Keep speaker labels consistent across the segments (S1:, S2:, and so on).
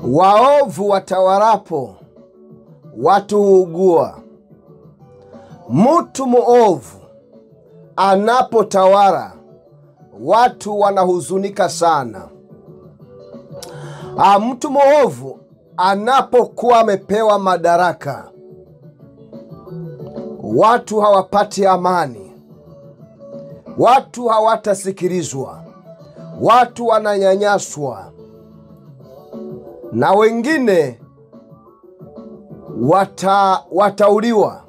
S1: Waovu watawarapo, watu huugua. Mtu muovu anapotawala, watu wanahuzunika sana. Mtu muovu anapokuwa amepewa madaraka, watu hawapati amani. Watu hawatasikilizwa. Watu wananyanyaswa. Na wengine watauliwa.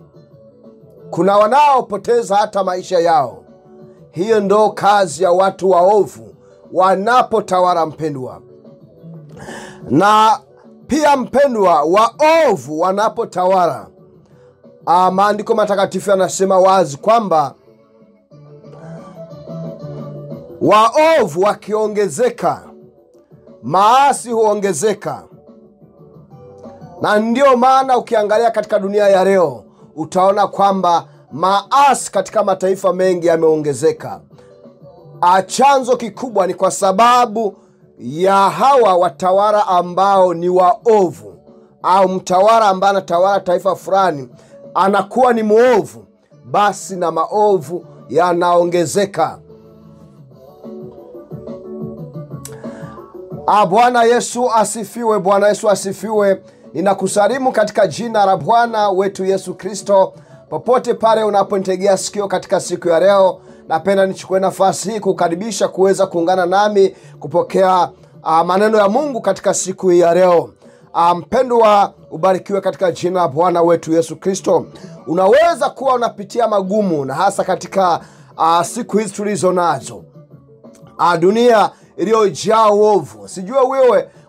S1: Kuna wanaopoteza hata maisha yao. Hiyo ndo kazi ya watu waovu wanapotawala, mpendwa. Na pia mpendwa, waovu wanapotawala, maandiko matakatifu yanasema wazi kwamba waovu wakiongezeka, maasi huongezeka. Na ndio maana ukiangalia katika dunia ya leo, utaona kwamba maasi katika mataifa mengi yameongezeka. Chanzo kikubwa ni kwa sababu ya hawa watawala ambao ni waovu, au mtawala ambaye anatawala taifa fulani anakuwa ni muovu, basi na maovu yanaongezeka. Bwana Yesu asifiwe. Bwana Yesu asifiwe. Ninakusalimu katika jina la Bwana wetu Yesu Kristo. Popote pale unaponitegea sikio katika siku ya leo, napenda nichukue nafasi hii kukaribisha kuweza kuungana nami kupokea maneno ya Mungu katika siku hii ya leo. Mpendwa, ubarikiwe katika jina la Bwana wetu Yesu Kristo. Unaweza kuwa unapitia magumu, na hasa katika siku hizi tulizo nazo, dunia iliyojaa uovu. Sijue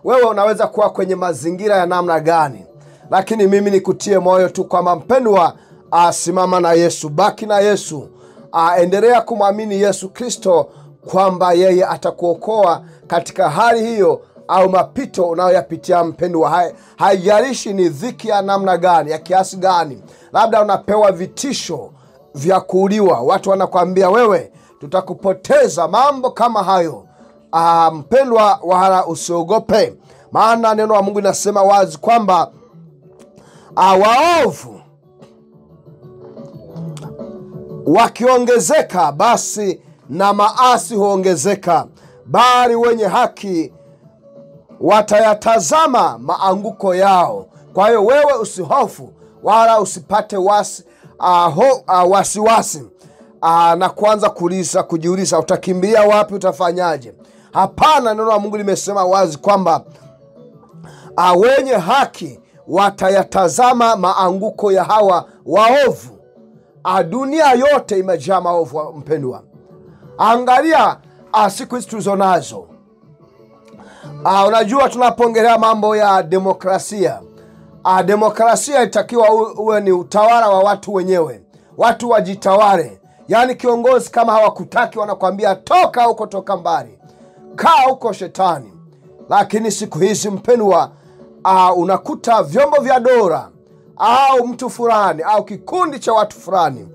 S1: wewe unaweza kuwa kwenye mazingira ya namna gani, lakini mimi nikutie moyo tu kwamba mpendwa, simama na Yesu, baki na Yesu, endelea kumwamini Yesu Kristo kwamba yeye atakuokoa katika hali hiyo au mapito unayoyapitia. Mpendwa, haijalishi ni dhiki ya namna gani, ya kiasi gani. Labda unapewa vitisho vya kuuliwa, watu wanakuambia wewe tutakupoteza, mambo kama hayo. Mpendwa, wala usiogope, maana neno la Mungu linasema wazi kwamba waovu wakiongezeka, basi na maasi huongezeka, bali wenye haki watayatazama maanguko yao. Kwa hiyo wewe usihofu wala usipate wasiwasi na kuanza kujiuliza utakimbilia wapi, utafanyaje. Hapana, neno la Mungu limesema wazi kwamba wenye haki watayatazama maanguko ya hawa waovu. Dunia yote imejaa maovu, mpendwa. Angalia siku hizi tulizo nazo. Unajua, tunapoongelea mambo ya demokrasia, demokrasia itakiwa uwe ni utawala wa watu wenyewe, watu wajitawale. Yaani kiongozi kama hawakutaki wanakuambia toka huko, toka mbali, kaa huko shetani. Lakini siku hizi mpendwa, unakuta vyombo vya dola au mtu fulani au kikundi cha watu fulani,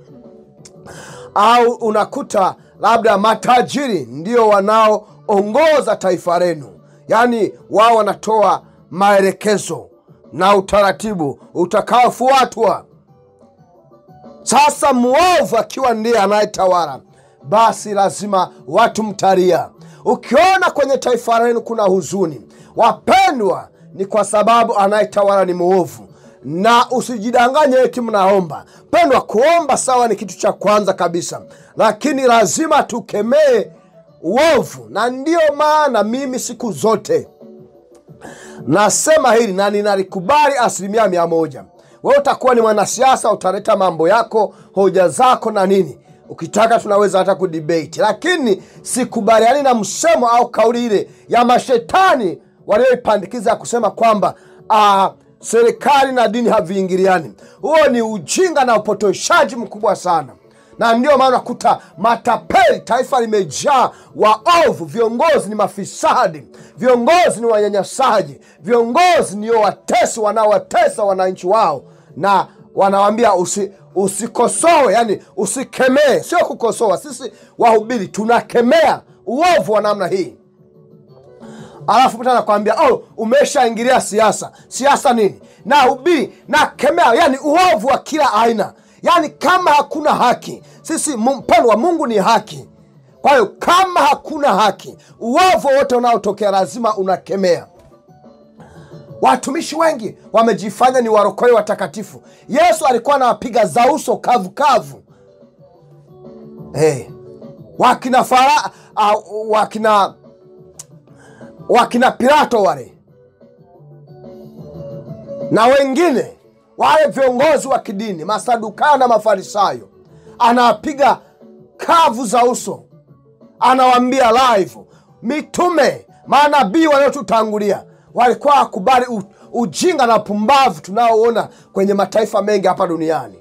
S1: au unakuta labda matajiri ndio wanaoongoza taifa lenu. Yaani wao wanatoa maelekezo na utaratibu utakaofuatwa. Sasa muovu akiwa ndiye anayetawala, basi lazima watu mtalia. Ukiona kwenye taifa lenu kuna huzuni, wapendwa, ni kwa sababu anayetawala ni muovu. Na usijidanganye eti mnaomba. Pendwa, kuomba sawa, ni kitu cha kwanza kabisa, lakini lazima tukemee uovu. Na ndio maana mimi siku zote nasema hili na ninalikubali 100%. Wewe utakuwa ni mwanasiasa, utaleta mambo yako, hoja zako na nini, ukitaka tunaweza hata kudebate, lakini sikubaliani na msemo au kauli ile ya mashetani walioipandikiza kusema kwamba serikali na dini haviingiliani. Huo ni ujinga na upotoshaji mkubwa sana. Na ndio maana unakuta matapeli, taifa limejaa waovu, viongozi ni mafisadi, viongozi ni wanyanyasaji, viongozi ndio watesi wanaowatesa wananchi wao, na wanawaambia usikosoe, yani usikemee. Sio kukosoa, sisi wahubiri tunakemea uovu wa namna hii. Alafu mtu anakuambia umeshaingilia siasa. Siasa nini? Na ubii na kemea, yani uovu wa kila aina. Yani kama hakuna haki, sisi mpendwa, Mungu ni haki. Kwa hiyo kama hakuna haki, uovu wote unaotokea lazima unakemea. Watumishi wengi wamejifanya ni warokole watakatifu. Yesu alikuwa anawapiga za uso kavu kavu. Wakina Pilato wale na wengine wale viongozi wa kidini, Masadukayo na Mafarisayo, anawapiga kavu za uso. Anawaambia live, mitume, manabii waliotutangulia walikuwa wakubali ujinga na pumbavu tunaoona kwenye mataifa mengi hapa duniani.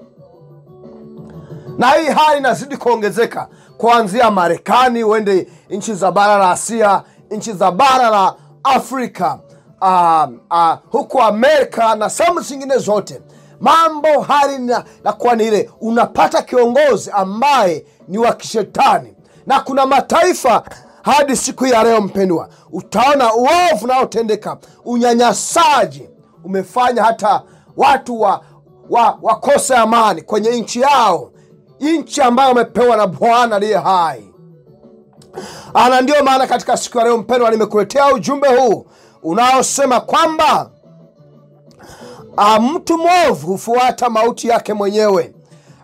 S1: Na hii hali inazidi kuongezeka kuanzia Marekani, uende nchi za bara la Asia, nchi za bara la Afrika, huko Amerika na sehemu zingine zote. Mambo hali na kuwa ni ile, unapata kiongozi ambaye ni wa kishetani. Na kuna mataifa hadi siku ya leo mpendwa, utaona uovu unaotendeka, unyanyasaji umefanya hata watu wakose amani kwenye nchi yao, nchi ambayo wamepewa na Bwana aliye hai. Na ndio maana katika siku ya leo mpendwa, nimekuletea ujumbe huu unaosema kwamba mtu mwovu hufuata mauti yake mwenyewe.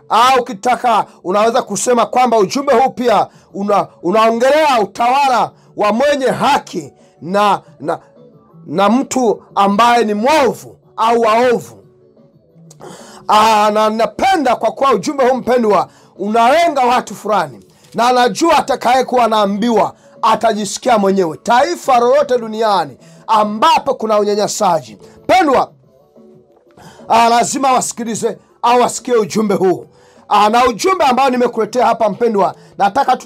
S1: Au kitaka unaweza kusema kwamba ujumbe huu pia unaongelea utawala wa mwenye haki na mtu ambaye ni mwovu au waovu. Na napenda kwa kuwa ujumbe huu mpendwa unalenga watu fulani, na anajua atakaye kuwa naambiwa atajisikia mwenyewe. Taifa lolote duniani ambapo kuna unyanyasaji pendwa, lazima wasikilize au wasikie ujumbe huu. Na ujumbe ambao nimekuletea hapa mpendwa, nataka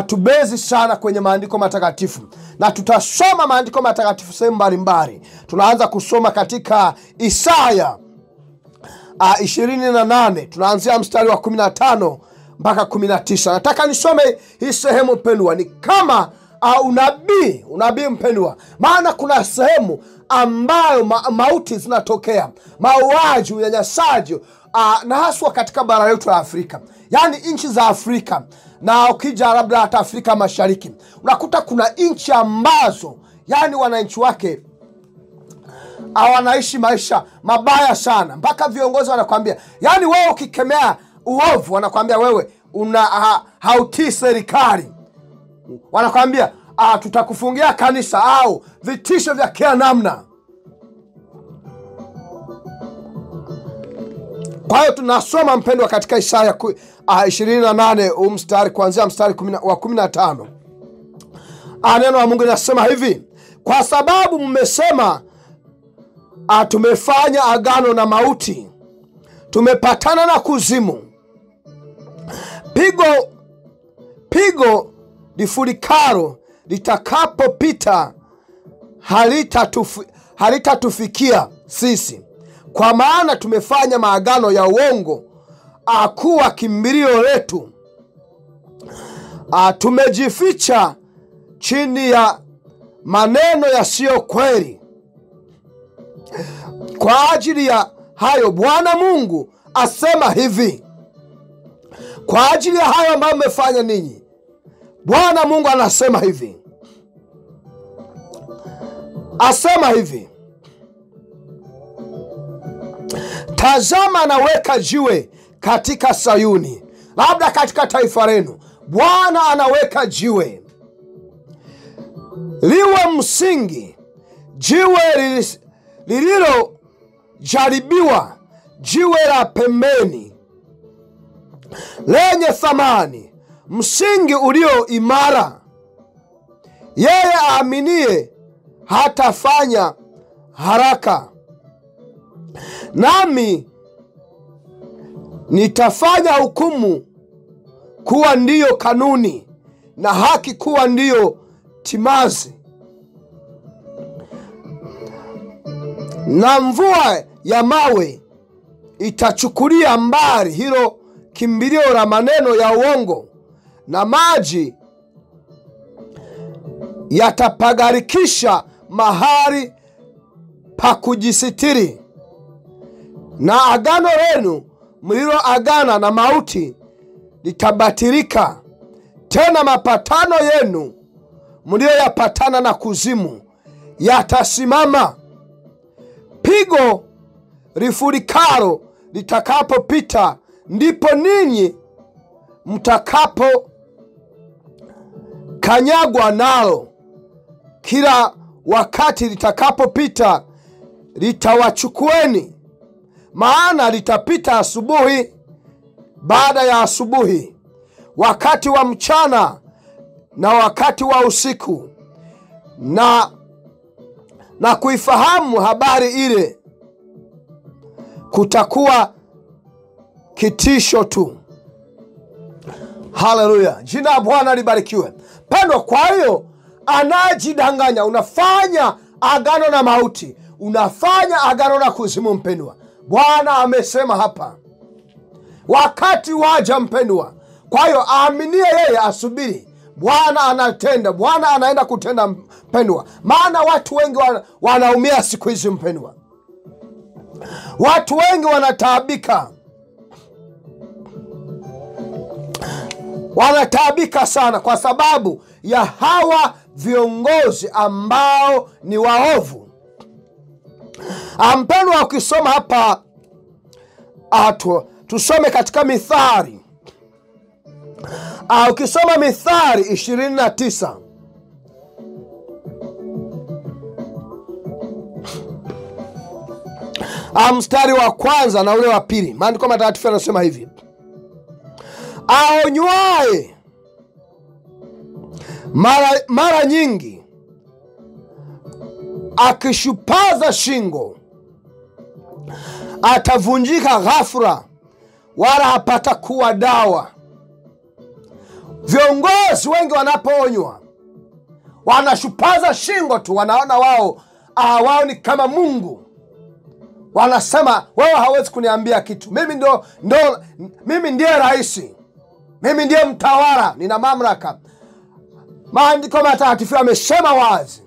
S1: tubezi sana kwenye maandiko matakatifu, na tutasoma maandiko matakatifu sehemu mbalimbali. Tunaanza kusoma katika Isaya 28, tunaanzia mstari wa 15 mpaka 19. Nataka nisome hii sehemu mpendwa, ni kama unabii mpendwa, maana kuna sehemu ambayo mauti zinatokea, mauaji, unyanyasaji, na haswa katika bara letu la Afrika, yani nchi za Afrika. Na ukija labda hata Afrika Mashariki, unakuta kuna nchi ambazo yani wananchi wake wanaishi maisha mabaya sana, mpaka viongozi wanakuambia, yani wewe ukikemea uovu wanakuambia wewe hautii serikali. Wanakuambia tutakufungia kanisa, au vitisho vya kila namna. Kwa hiyo tunasoma mpendwa katika Isaya 28 mstari kuanzia mstari wa 15. Neno la Mungu linasema hivi: kwa sababu mmesema tumefanya agano na mauti, tumepatana na kuzimu, pigo lifurikalo litakapopita halitatufikia sisi, kwa maana tumefanya maagano ya uongo kuwa kimbilio letu. Tumejificha chini ya maneno yasiyo kweli. Kwa ajili ya hayo Bwana Mungu asema hivi, kwa ajili ya hayo ambayo mmefanya ninyi, Bwana Mungu anasema hivi, asema hivi: tazama naweka jiwe katika Sayuni. Labda katika taifa lenu Bwana anaweka jiwe liwe msingi, jiwe lililojaribiwa, jiwe la pembeni lenye thamani, msingi ulio imara. Yeye aaminie hatafanya haraka, nami nitafanya hukumu kuwa ndiyo kanuni, na haki kuwa ndiyo timazi. Na mvua ya mawe itachukulia mbali hilo kimbilio la maneno ya uongo, na maji yatapagarikisha mahali pa kujisitiri, na agano lenu mliloagana na mauti litabatilika. Tena mapatano yenu mlioyapatana na kuzimu yatasimama. Pigo lifurikalo litakapopita, ndipo ninyi mtakapo kanyagwa nalo. Kila wakati litakapopita litawachukueni, maana litapita asubuhi baada ya asubuhi, wakati wa mchana na wakati wa usiku, na kuifahamu habari ile kutakuwa kitisho tu. Haleluya, jina la Bwana libarikiwe. Pendwa, kwa hiyo anajidanganya, unafanya agano na mauti, unafanya agano na kuzimu. Mpendwa, Bwana amesema hapa, wakati waja mpendwa. Kwa hiyo aaminie yeye asubiri, Bwana anatenda, Bwana anaenda kutenda mpendwa. Maana watu wengi wanaumia siku hizi mpendwa, watu wengi wanataabika, wanataabika sana kwa sababu ya hawa viongozi ambao ni waovu. Mpendwa, ukisoma hapa tusome katika Mithali. Ukisoma Mithali 29 mstari wa kwanza na ule wa pili, maandiko matakatifu yanasema hivi: aonywaye mara nyingi akishupaza shingo atavunjika ghafula, wala hapata kuwa dawa. Viongozi wengi wanapoonywa wanashupaza shingo tu, wanaona wao ni kama Mungu. Wanasema wewe hawezi kuniambia kitu, mimi ndiye rais, mimi ndiye mtawala, nina mamlaka. Maandiko matakatifu yamesema wazi,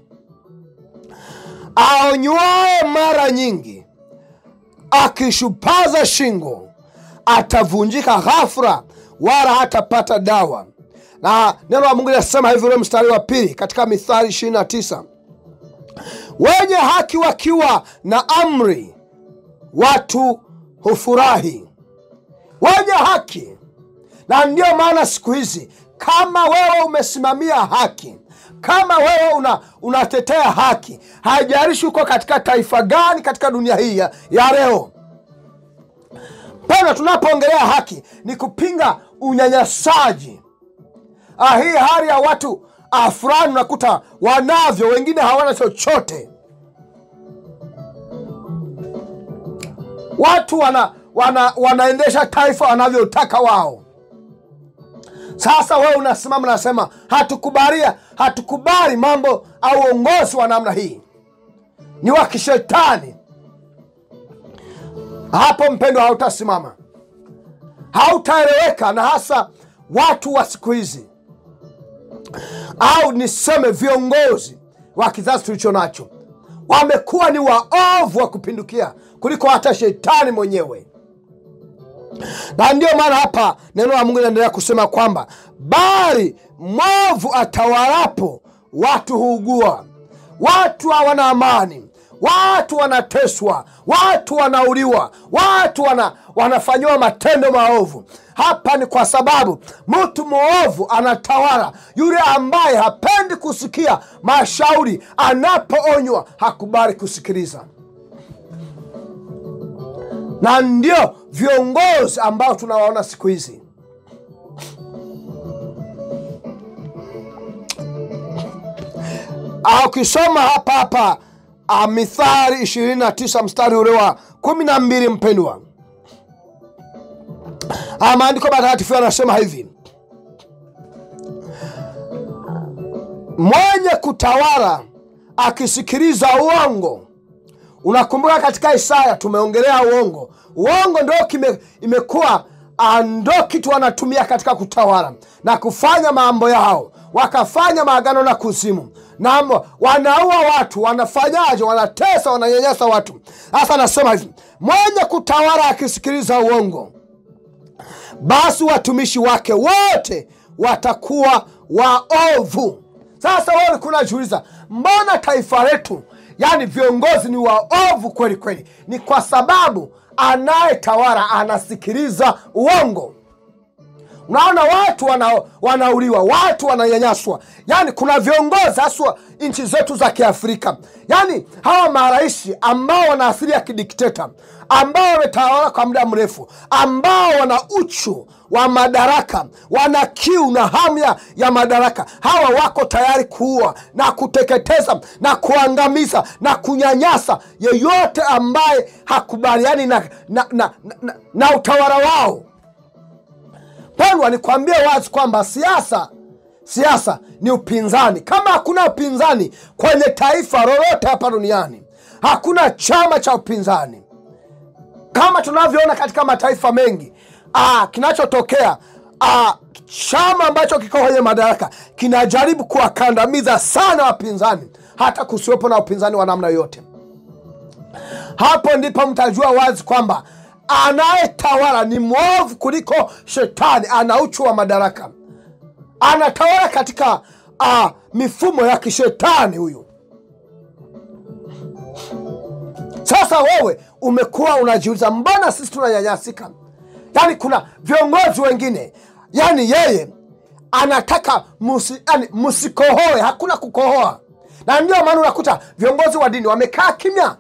S1: aonywaye mara nyingi akishupaza shingo atavunjika ghafula, wala hatapata dawa. Na neno la Mungu linasema hivi, ule mstari wa pili katika Mithali 29: wenye haki wakiwa na amri watu hufurahi. Wenye haki. Na ndio maana siku hizi kama wewe umesimamia haki, kama wewe unatetea haki, haijalishi uko katika taifa gani katika dunia hii ya leo. Pena tunapoongelea haki ni kupinga unyanyasaji. Hii hali ya watu fulani unakuta wanavyo, wengine hawana chochote. Watu wanaendesha taifa wanavyotaka wao. Sasa wewe unasimama unasema hatukubali mambo au uongozi wa namna hii, ni wa kishetani. Hapo mpendo hautasimama, hautaeleweka. Na hasa watu wa siku hizi, au niseme viongozi wa kizazi tulicho nacho, wamekuwa ni waovu wa kupindukia kuliko hata shetani mwenyewe. Na ndio maana hapa neno la Mungu linaendelea kusema kwamba bali mwovu atawalapo watu huugua. Watu hawana amani, watu wanateswa, watu wanauliwa, watu wanafanywa matendo maovu. Hapa ni kwa sababu mtu mwovu anatawala, yule ambaye hapendi kusikia mashauri, anapoonywa hakubali kusikiliza. Na ndio viongozi ambao tunawaona siku hizi. Ukisoma hapa Mithali 29 mstari ule wa 12 mpendwa, maandiko matakatifu yanasema hivi: mwenye kutawala akisikiliza uongo. Unakumbuka katika Isaya tumeongelea uongo. Uongo ndio imekuwa ndo kitu wanatumia katika kutawala na kufanya mambo yao. Wakafanya maagano na kuzimu, na wanaua watu, wanafanyaje? Wanatesa, wananyanyasa watu. Sasa nasema hivi, mwenye kutawala akisikiliza uongo, basi watumishi wake wote watakuwa waovu. Sasa wewe kuna jiuliza, mbona taifa letu, yani viongozi ni waovu kweli kweli? Ni kwa sababu anayetawala anasikiliza uongo. Unaona watu wanauliwa, watu wananyanyaswa. Yani kuna viongozi haswa nchi zetu za Kiafrika, yani hawa marais ambao wana asili ya kidikteta, ambao wametawala kwa muda mrefu, ambao wana uchu wa madaraka, wana kiu na hamu ya madaraka. Hawa wako tayari kuua na kuteketeza na kuangamiza na kunyanyasa yeyote ambaye hakubaliani na utawala wao. Pendwa, nikwambie wazi kwamba siasa ni upinzani. Kama hakuna upinzani kwenye taifa lolote hapa duniani, hakuna chama cha upinzani. Kama tunavyoona katika mataifa mengi, kinachotokea, chama ambacho kiko kwenye madaraka kinajaribu kuwakandamiza sana wapinzani, hata kusiwepo na upinzani wa namna yote. Hapo ndipo mtajua wazi kwamba anayetawala ni mwovu kuliko shetani. Ana uchu wa madaraka, anatawala katika mifumo ya kishetani huyu. Sasa wewe umekuwa unajiuliza, mbona sisi tunanyanyasika? Yani kuna viongozi wengine, yani yeye anataka musikohoe, hakuna kukohoa. Na ndio maana unakuta viongozi wa dini wamekaa kimya.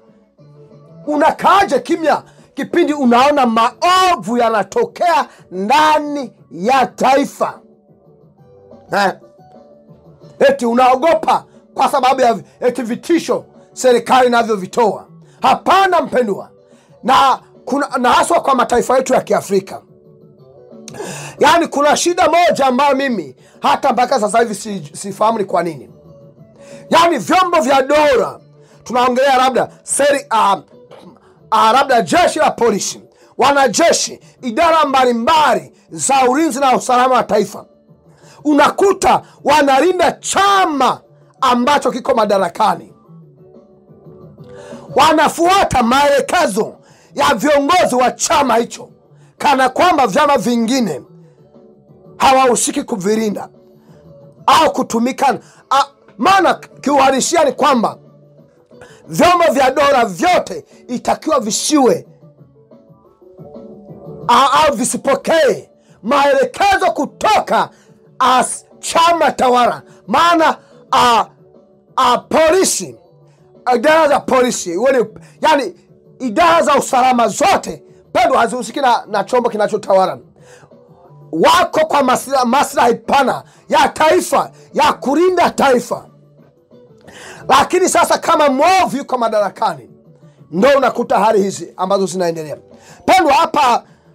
S1: Unakaaje kimya kipindi unaona maovu yanatokea ndani ya taifa? Eti unaogopa kwa sababu ya eti vitisho serikali navyo vitoa? Hapana mpendwa. Na haswa kwa mataifa yetu ya Kiafrika, yani kuna shida moja ambayo mimi hata mpaka sasa hivi sifahamu ni kwa nini. Yani vyombo vya dola, tunaongelea labda jeshi la polisi, wanajeshi, idara mbalimbali za ulinzi na usalama wa taifa, unakuta wanalinda chama ambacho kiko madarakani. Wanafuata maelekezo ya viongozi wa chama hicho, kana kwamba vyama vingine hawahusiki kuvilinda au kutumika. Maana kiuhalisia ni kwamba vyombo vya dola vyote itakiwa visiwe au visipokee maelekezo kutoka chama tawala. Maana polisi, idara za polisi, yani idara za usalama zote bado hazihusiki na chombo kinachotawala. Wako kwa maslahi pana ya taifa, ya kulinda taifa. Lakini sasa kama mwovu yuko madarakani, ndio unakuta hali hizi ambazo zinaendelea. Pendwa,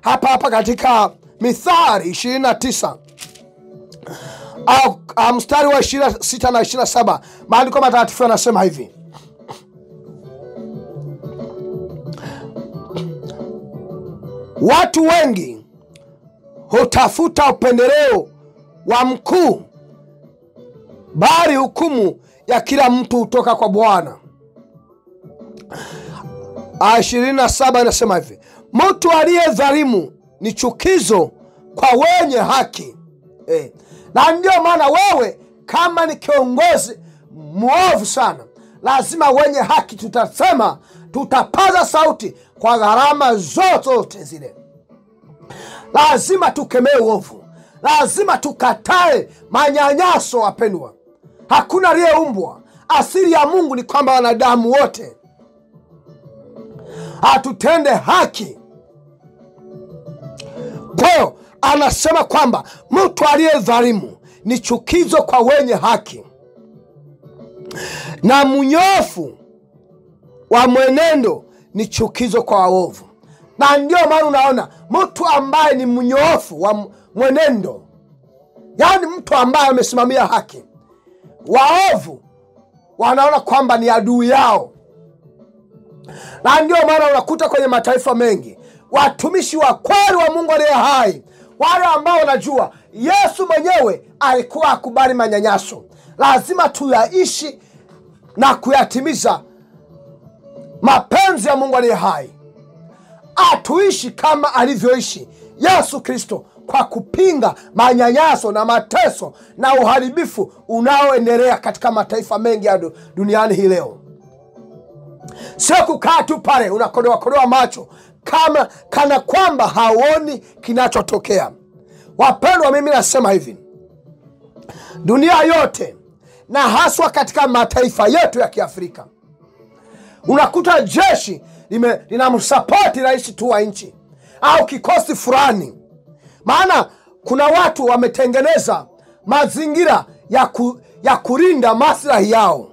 S1: hapa katika Mithali 29 mstari wa 26 na 27, maandiko matakatifu yanasema hivi: watu wengi hutafuta upendeleo wa mkuu, bali hukumu ya kila mtu hutoka kwa Bwana. 27 inasema hivi: mtu aliye dhalimu ni chukizo kwa wenye haki. Na ndio maana wewe kama ni kiongozi mwovu sana, lazima wenye haki tutasema, tutapaza sauti kwa gharama zote zile. Lazima tukemee uovu, lazima tukatae manyanyaso. Wapendwa, hakuna aliyeumbwa. Asili ya Mungu ni kwamba wanadamu wote hatutende haki. Kwa hiyo anasema kwamba mtu aliye dhalimu ni chukizo kwa wenye haki, na mnyofu wa mwenendo ni chukizo kwa waovu. Na ndio maana unaona mtu ambaye ni mnyofu wa mwenendo, yani mtu ambaye amesimamia haki, waovu wanaona kwamba ni adui yao. Na ndio maana unakuta kwenye mataifa mengi watumishi wa kweli wa Mungu aliye hai, wale ambao wanajua Yesu mwenyewe alikuwa akubali manyanyaso. Lazima tuyaishi na kuyatimiza mapenzi ya Mungu aliye hai. Atuishi kama alivyoishi Yesu Kristo, kwa kupinga manyanyaso na mateso na uharibifu unaoendelea katika mataifa mengi ya duniani hii leo. Sio kukaa tu pale unakodoa macho kana kwamba haoni kinachotokea. Wapendwa, mimi nasema hivi, dunia yote na haswa katika mataifa yetu ya Kiafrika, unakuta jeshi linamsapoti rais tu wa nchi au kikosi fulani. Maana kuna watu wametengeneza mazingira ya kulinda maslahi yao,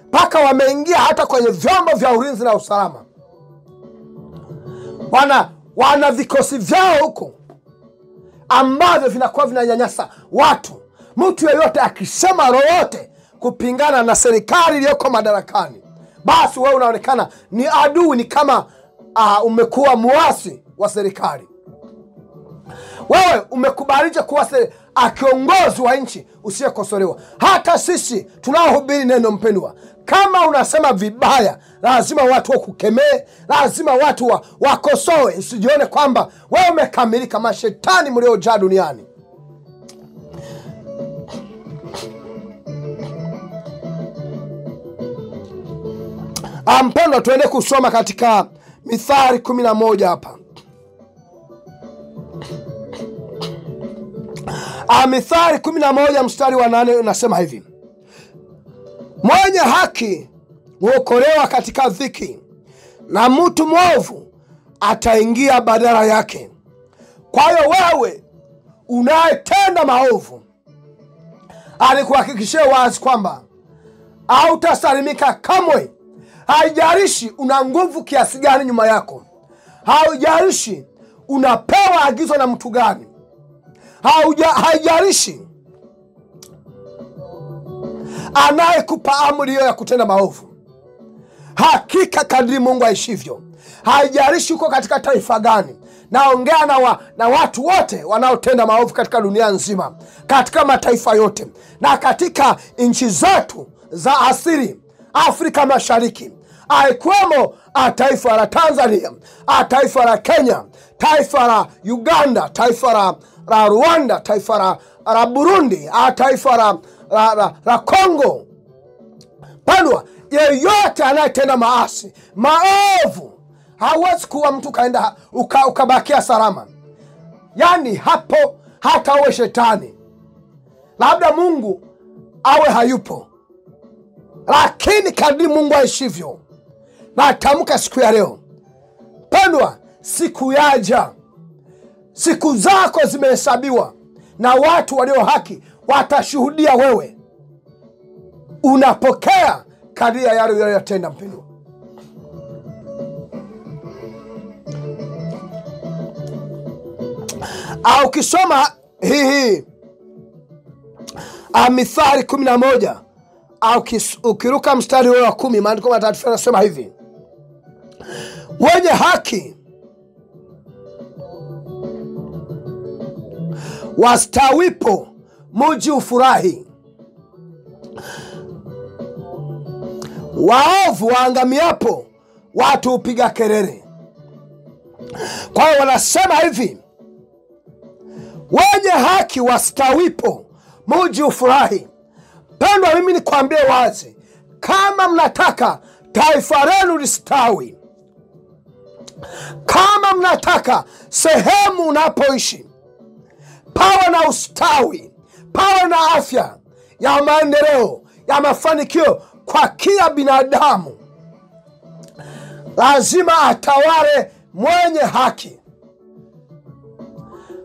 S1: mpaka wameingia hata kwenye vyombo vya ulinzi na usalama. Wana vikosi vyao huko ambavyo vinakuwa vinanyanyasa watu. Mtu yeyote akisema lolote kupingana na serikali iliyoko madarakani, basi wewe unaonekana ni adui, ni kama umekuwa muasi wa serikali. Wewe umekubalije kuwa kiongozi wa nchi usiyekosolewa? Hata sisi tunaohubiri neno, mpendwa, kama unasema vibaya, lazima watu wakukemee, lazima watu wakosoe. Usijione kwamba wewe umekamilika. Mashetani mliojaa duniani. Mpendwa, tuende kusoma katika Mithali 11 hapa. Mithali 11 mstari wa 8 unasema hivi: mwenye haki huokolewa katika dhiki, na mtu mwovu ataingia badala yake. Kwa hiyo wewe unayetenda maovu, alikuhakikishia wazi kwamba hautasalimika kamwe. Haijalishi una nguvu kiasi gani nyuma yako, haijalishi unapewa agizo na mtu gani, haijalishi anayekupa amri hiyo ya kutenda maovu. Hakika kadri Mungu aishivyo, haijalishi uko katika taifa gani. Naongea na watu wote wanaotenda maovu katika dunia nzima, katika mataifa yote, na katika nchi zetu za asili, Afrika Mashariki, aikwemo taifa la Tanzania, taifa la Kenya, taifa la Uganda, taifa la Rwanda, taifa la Burundi, taifa la Kongo. Pandwa, yeyote anayetenda maovu, hawezi kuwa mtu kaenda ukabakia salama. Yani hapo hata uwe shetani, labda Mungu awe hayupo, lakini kadri Mungu aishivyo, na tamka siku ya leo, pendwa, siku yaja, siku zako zimehesabiwa, na watu walio haki watashuhudia wewe unapokea kadri ya yale unayotenda, mpendwa. Au kisoma hii Mithali 11, au ukiruka mstari wa 10, maandiko matakatifu yanasema hivi: wenye haki wastawipo mji ufurahi, waovu waangamiapo watu upiga kelele. Kwa hiyo wanasema hivi, wenye haki wastawipo mji ufurahi. Pendwa, mimi nikwambie wazi, kama mnataka taifa lenu listawi, kama mnataka sehemu unapoishi pawe na ustawi, pawe na afya ya maendeleo, ya mafanikio kwa kila binadamu, lazima atawale mwenye haki.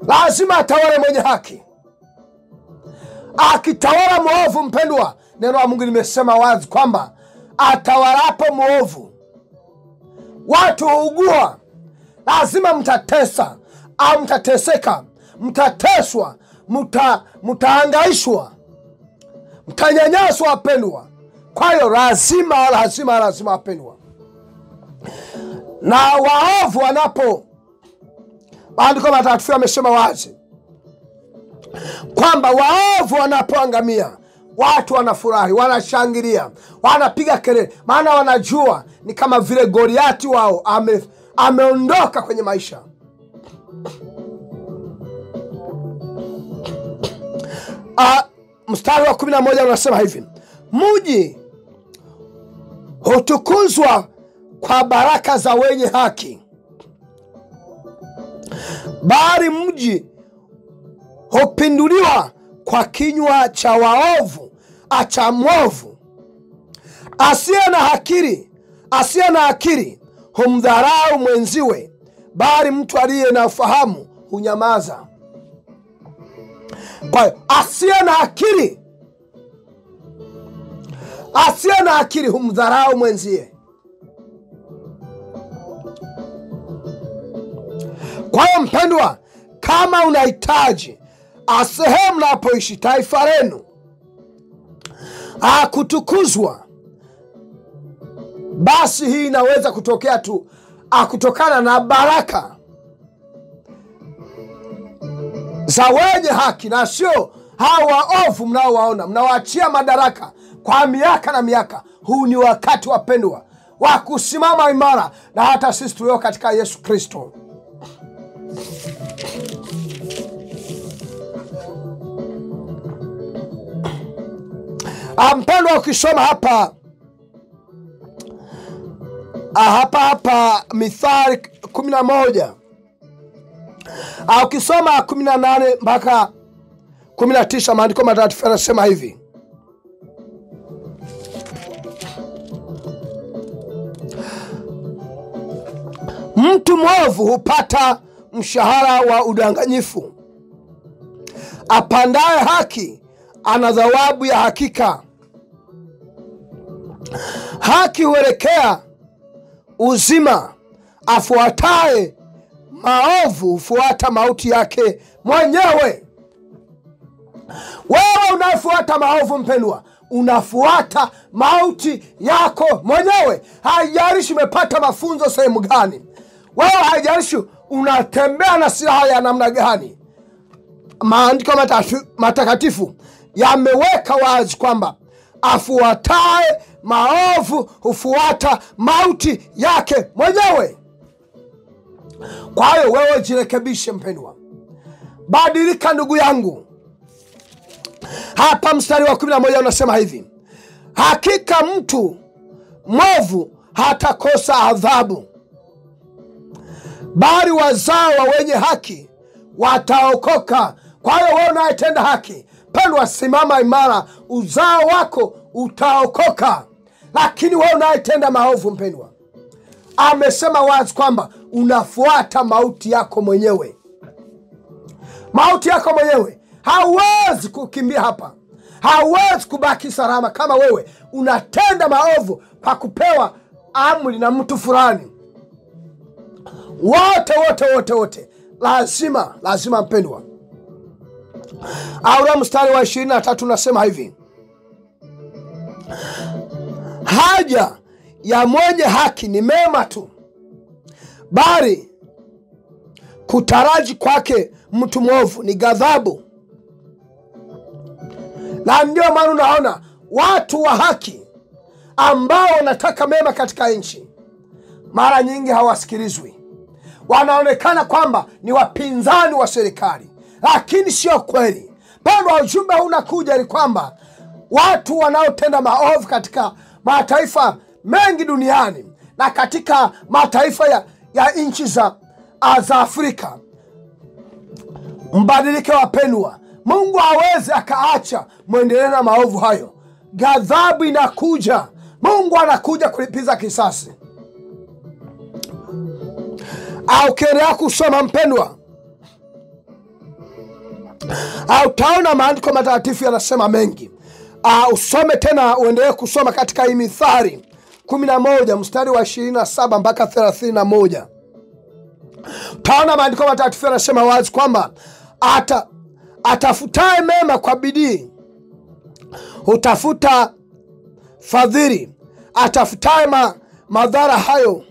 S1: Lazima atawale mwenye haki. Akitawala mwovu, mpendwa, neno la Mungu limesema wazi kwamba atawalapo mwovu watu huugua. Lazima mtatesa au mtateseka, mtateswa, mtahangaishwa, mtanyanyaswa, wapendwa. Kwa hiyo lazima wapendwa, na waovu Maandiko matakatifu yamesema wazi kwamba waovu wanapoangamia, watu wanafurahi, wanashangilia, wanapiga kelele, maana wanajua ni kama vile Goliati wao ameondoka kwenye maisha. Mstari wa 11 unasema hivi: mji hutukuzwa kwa baraka za wenye haki, bali mji hupinduliwa kwa kinywa cha waovu, cha mwovu. Asiye na akili humdharau mwenziwe, bali mtu aliye na ufahamu hunyamaza. Kwa hiyo asiye na akili humdharau mwenzie. Kwa hiyo mpendwa, kama unahitaji sehemu napoishi taifa lenu kutukuzwa, basi hii inaweza kutokea tu kutokana na baraka za wenye haki, na sio hawa waovu mnaowaona mnawaachia madaraka kwa miaka na miaka. Huu ni wakati wapendwa wa kusimama imara, na hata sisi tulio katika Yesu Kristo. Mpendwa, ukisoma hapa Mithali 11, ukisoma 18 mpaka 19, maandiko matakatifu yanasema hivi: mtu mwovu hupata mshahara wa udanganyifu, apandaye haki ana thawabu ya hakika. Haki huelekea uzima, afuataye maovu hufuata mauti yake mwenyewe. Wewe unafuata maovu mpendwa, unafuata mauti yako mwenyewe. Haijalishi umepata mafunzo sehemu gani, wewe haijalishi unatembea na silaha ya namna gani. Maandiko matakatifu yameweka wazi kwamba afuataye maovu hufuata mauti yake mwenyewe. Kwa hiyo wewe jirekebishe mpendwa, badilika ndugu yangu. Hapa mstari wa 11 unasema hivi: hakika mtu mwovu hatakosa adhabu, bali wazao wa wenye haki wataokoka. Kwa hiyo wewe unayetenda haki pendwa, simama imara, uzao wako utaokoka. Lakini wewe unayetenda maovu mpendwa, amesema wazi kwamba unafuata mauti yako mwenyewe. Mauti yako mwenyewe. Hauwezi kukimbia hapa, hauwezi kubaki salama kama wewe unatenda maovu kwa kupewa amri na mtu fulani. Wote lazima mpendwa. Aura mstari wa 23 unasema hivi: haja ya mwenye haki ni mema tu, bali kutaraji kwake mtu mwovu ni ghadhabu. Na ndio maana unaona watu wa haki ambao wanataka mema katika nchi, mara nyingi hawasikilizwi. Wanaonekana kwamba ni wapinzani wa serikali, lakini sio kweli. Bado ujumbe unakuja ni kwamba watu wanaotenda maovu katika mataifa mengi duniani na katika mataifa ya nchi za Afrika, mbadilike wapendwa. Mungu hawezi akaacha muendelee na maovu hayo. Ghadhabu inakuja, Mungu anakuja kulipiza kisasi. Ukiendelea kusoma mpendwa, utaona maandiko matakatifu yanasema mengi. Usome tena, uendelee kusoma katika hii Mithali 11 mstari wa 27 mpaka 31. Utaona maandiko matakatifu yanasema wazi kwamba atafutaye mema kwa bidii utafuta fadhili, atafutaye madhara hayo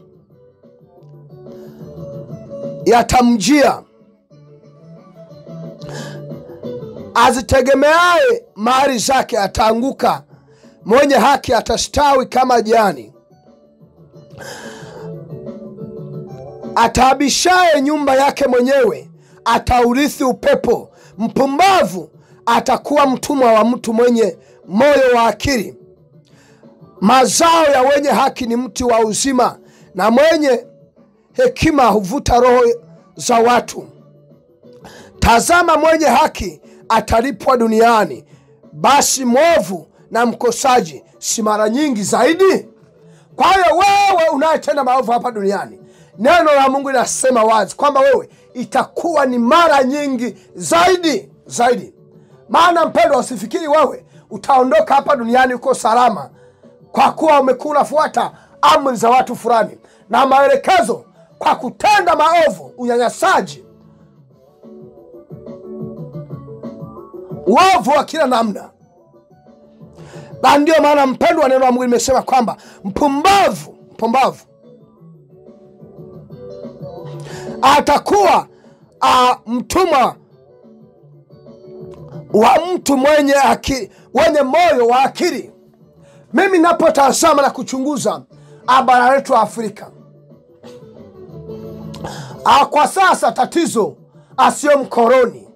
S1: yatamjia. Azitegemeaye mali zake ataanguka, mwenye haki atastawi kama jani. Ataabishaye nyumba yake mwenyewe ataurithi upepo. Mpumbavu atakuwa mtumwa wa mtu mwenye moyo wa akili. Mazao ya wenye haki ni mti wa uzima, na mwenye hekima huvuta roho za watu. Tazama, mwenye haki atalipwa duniani, basi mwovu na mkosaji si mara nyingi zaidi? Kwa hiyo wewe unayetenda maovu hapa duniani, neno la Mungu linasema wazi kwamba wewe itakuwa ni mara nyingi zaidi. Maana mpendwa, usifikiri wewe utaondoka hapa duniani uko salama kwa kuwa umekuwa unafuata amri za watu fulani na maelekezo kwa kutenda maovu, unyanyasaji, uovu wa kila namna. Na ndio maana mpendwa, neno la Mungu limesema kwamba mpumbavu atakuwa mtumwa wa mtu mwenye moyo wa akili. Mimi napotazama na kuchunguza bara letu wa Afrika, kwa sasa tatizo asio mkoroni.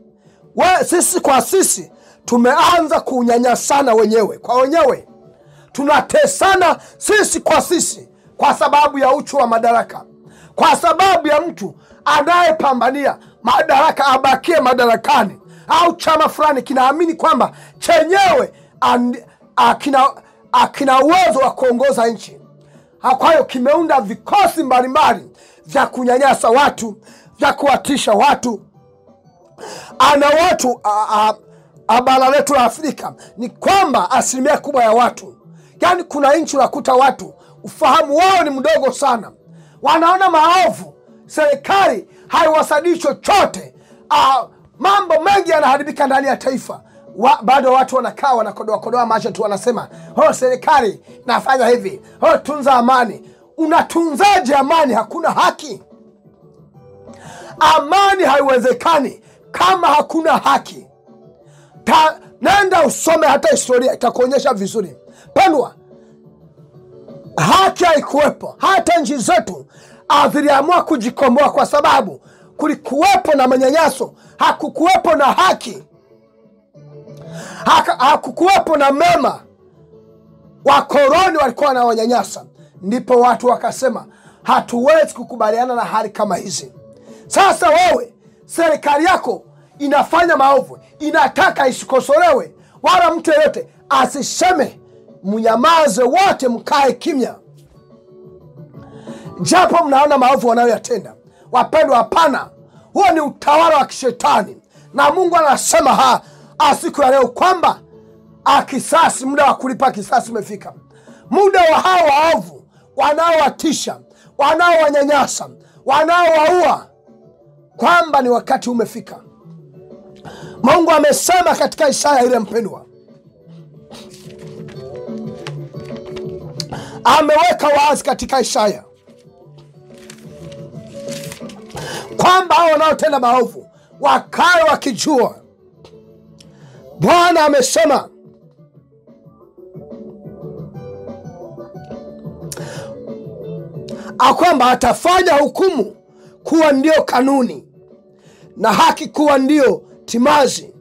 S1: Sisi kwa sisi tumeanza kunyanyasana wenyewe kwa wenyewe. Tunatesana sisi kwa sisi kwa sababu ya uchu wa madaraka, kwa sababu ya mtu anayepambania madaraka abakie madarakani, au chama fulani kinaamini kwamba chenyewe akina uwezo wa kuongoza nchi. Kwa hiyo kimeunda vikosi mbalimbali vya kunyanyasa watu, vya kuwatisha watu. Ana watu bara letu la Afrika ni kwamba asilimia kubwa ya watu, yani kuna nchi unakuta watu ufahamu wao ni mdogo sana, wanaona maovu, serikali haiwasaidii chochote, mambo mengi yanaharibika ndani ya taifa, bado watu wanakaa wanakodoa macho tu, wanasema serikali nafanya hivi, tunza amani. Unatunzaje amani? Hakuna haki. Amani haiwezekani kama hakuna haki. Nenda usome hata historia, itakuonyesha vizuri. Pendwa, haki haikuwepo. Hata nchi zetu ziliamua kujikomboa kwa sababu kulikuwepo na manyanyaso, hakukuwepo na haki, hakukuwepo na mema. Wakoloni walikuwa na wanyanyasa, ndipo watu wakasema hatuwezi kukubaliana na hali kama hizi. Sasa wewe, serikali yako inafanya maovu, inataka isikosolewe wala mtu yeyote asiseme, mnyamaze wote, mkae kimya japo mnaona maovu wanayoyatenda. Wapendwa, hapana, huo ni utawala wa kishetani. Na Mungu anasema siku ya leo kwamba kisasi, muda wa kulipa kisasi umefika. Muda wa hao waovu wanaowatisha, wanaowanyanyasa, wanaowaua, kwamba ni wakati umefika. Mungu amesema katika Isaya ile, mpendwa, ameweka wazi katika Isaya kwamba hao wanaotenda maovu wakae wakijua. Bwana amesema kwamba atafanya hukumu kuwa ndio kanuni na haki kuwa ndio timazi.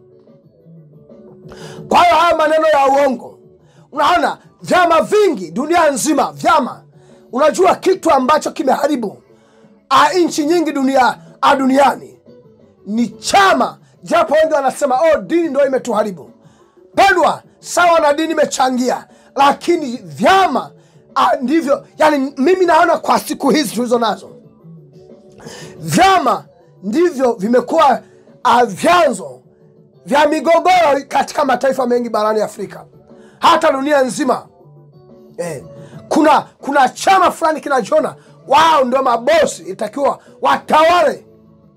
S1: Kwa hiyo haya maneno ya uongo, unaona vyama vingi dunia nzima, vyama, unajua kitu ambacho kimeharibu nchi nyingi duniani ni chama. Japo wengi wanasema dini ndio imetuharibu. Pendwa, sawa na dini imechangia, lakini vyama ndivyo. Yani mimi naona kwa siku hizi tulizo nazo, vyama ndivyo vimekuwa vyanzo vya migogoro katika mataifa mengi barani Afrika, hata dunia nzima. Kuna chama fulani kinajiona wao ndio mabosi, itakiwa watawale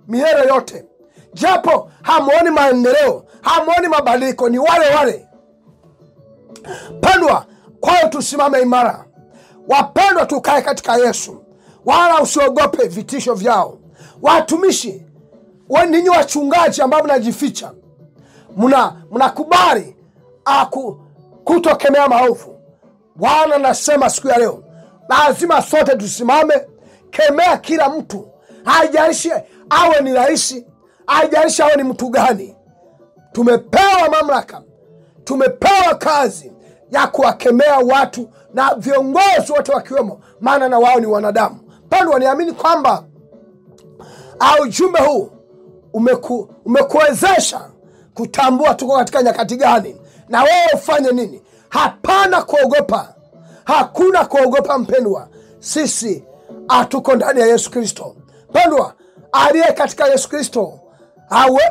S1: milele yote, japo hamuoni maendeleo, hamuoni mabadiliko, ni wale. Pendwa, kwa hiyo tusimame imara. Wapendwa, tukae katika Yesu, wala usiogope vitisho vyao. Watumishi, ninyi wachungaji ambao mnajificha, mnakubali kutokemea maovu. Bwana nasema siku ya leo, lazima sote tusimame. Kemea kila mtu, haijalishi awe ni rais, haijalishi awe ni mtu gani. Tumepewa mamlaka, tumepewa kazi ya kuwakemea watu na viongozi wote wakiwemo, maana na wao ni wanadamu. Pendwa, niamini kwamba ujumbe huu umekuwezesha kutambua tuko katika nyakati gani na wewe ufanye nini. Hapana kuogopa, hakuna kuogopa mpendwa. Sisi tuko ndani ya Yesu Kristo. Pendwa, aliye katika Yesu Kristo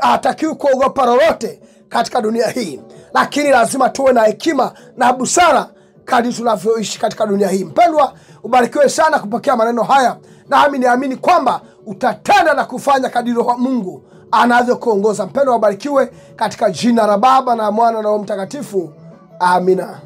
S1: hatakiwi kuogopa lolote katika dunia hii, lakini lazima tuwe na hekima na busara kadri tunavyoishi katika dunia hii. Mpendwa, ubarikiwe sana kupokea maneno haya, nami niamini kwamba utatenda na kufanya kadri Roho Mungu anavyokuongoza. Mpendwa, ubarikiwe katika jina la Baba na Mwana na Roho Mtakatifu. Amina.